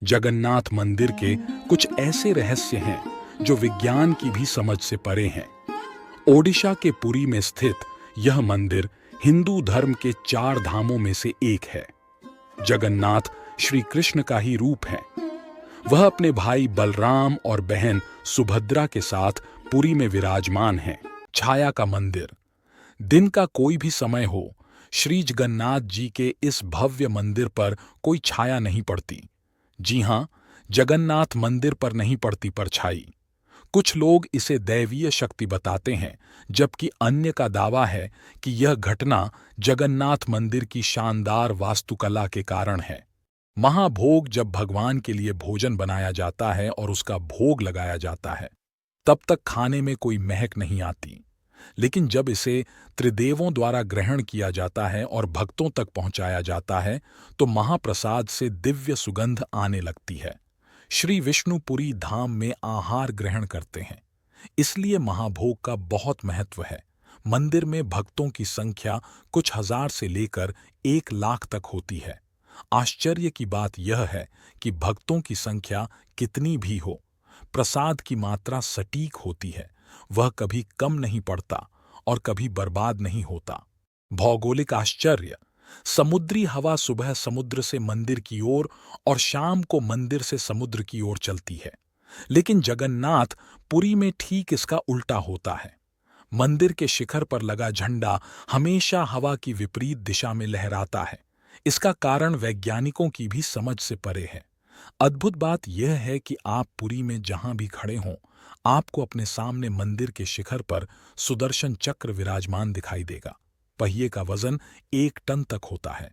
जगन्नाथ मंदिर के कुछ ऐसे रहस्य हैं जो विज्ञान की भी समझ से परे हैं। ओडिशा के पुरी में स्थित यह मंदिर हिंदू धर्म के 4 धामों में से एक है। जगन्नाथ श्री कृष्ण का ही रूप है। वह अपने भाई बलराम और बहन सुभद्रा के साथ पुरी में विराजमान हैं। छाया का मंदिर। दिन का कोई भी समय हो, श्री जगन्नाथ जी के इस भव्य मंदिर पर कोई छाया नहीं पड़ती। जी हां, जगन्नाथ मंदिर पर नहीं पड़ती परछाई। कुछ लोग इसे दैवीय शक्ति बताते हैं, जबकि अन्य का दावा है कि यह घटना जगन्नाथ मंदिर की शानदार वास्तुकला के कारण है। महाभोग। जब भगवान के लिए भोजन बनाया जाता है और उसका भोग लगाया जाता है, तब तक खाने में कोई महक नहीं आती। लेकिन जब इसे त्रिदेवों द्वारा ग्रहण किया जाता है और भक्तों तक पहुंचाया जाता है, तो महाप्रसाद से दिव्य सुगंध आने लगती है। श्री विष्णुपुरी धाम में आहार ग्रहण करते हैं, इसलिए महाभोग का बहुत महत्व है। मंदिर में भक्तों की संख्या कुछ हजार से लेकर 1 लाख तक होती है। आश्चर्य की बात यह है कि भक्तों की संख्या कितनी भी हो, प्रसाद की मात्रा सटीक होती है। वह कभी कम नहीं पड़ता और कभी बर्बाद नहीं होता। भौगोलिक आश्चर्य। समुद्री हवा सुबह समुद्र से मंदिर की ओर और शाम को मंदिर से समुद्र की ओर चलती है, लेकिन जगन्नाथ पुरी में ठीक इसका उल्टा होता है। मंदिर के शिखर पर लगा झंडा हमेशा हवा की विपरीत दिशा में लहराता है। इसका कारण वैज्ञानिकों की भी समझ से परे है। अद्भुत बात यह है कि आप पुरी में जहां भी खड़े हों, आपको अपने सामने मंदिर के शिखर पर सुदर्शन चक्र विराजमान दिखाई देगा। पहिए का वजन 1 टन तक होता है।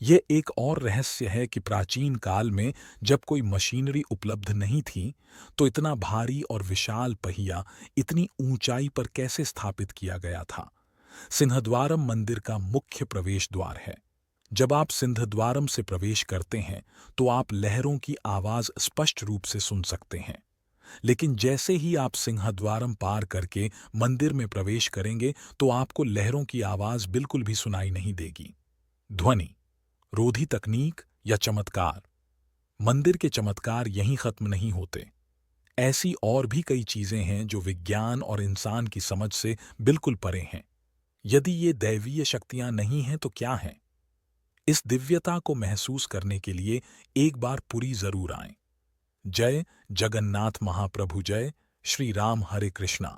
यह एक और रहस्य है कि प्राचीन काल में जब कोई मशीनरी उपलब्ध नहीं थी, तो इतना भारी और विशाल पहिया इतनी ऊंचाई पर कैसे स्थापित किया गया था। सिंहद्वारम मंदिर का मुख्य प्रवेश द्वार है। जब आप सिंहद्वारम से प्रवेश करते हैं, तो आप लहरों की आवाज स्पष्ट रूप से सुन सकते हैं। लेकिन जैसे ही आप सिंहद्वारम पार करके मंदिर में प्रवेश करेंगे, तो आपको लहरों की आवाज बिल्कुल भी सुनाई नहीं देगी। ध्वनि रोधी तकनीक या चमत्कार। मंदिर के चमत्कार यहीं खत्म नहीं होते। ऐसी और भी कई चीजें हैं जो विज्ञान और इंसान की समझ से बिल्कुल परे हैं। यदि ये दैवीय शक्तियां नहीं हैं तो क्या हैं? इस दिव्यता को महसूस करने के लिए एक बार पुरी जरूर आएं। जय जगन्नाथ महाप्रभु जय। श्री राम हरे कृष्णा।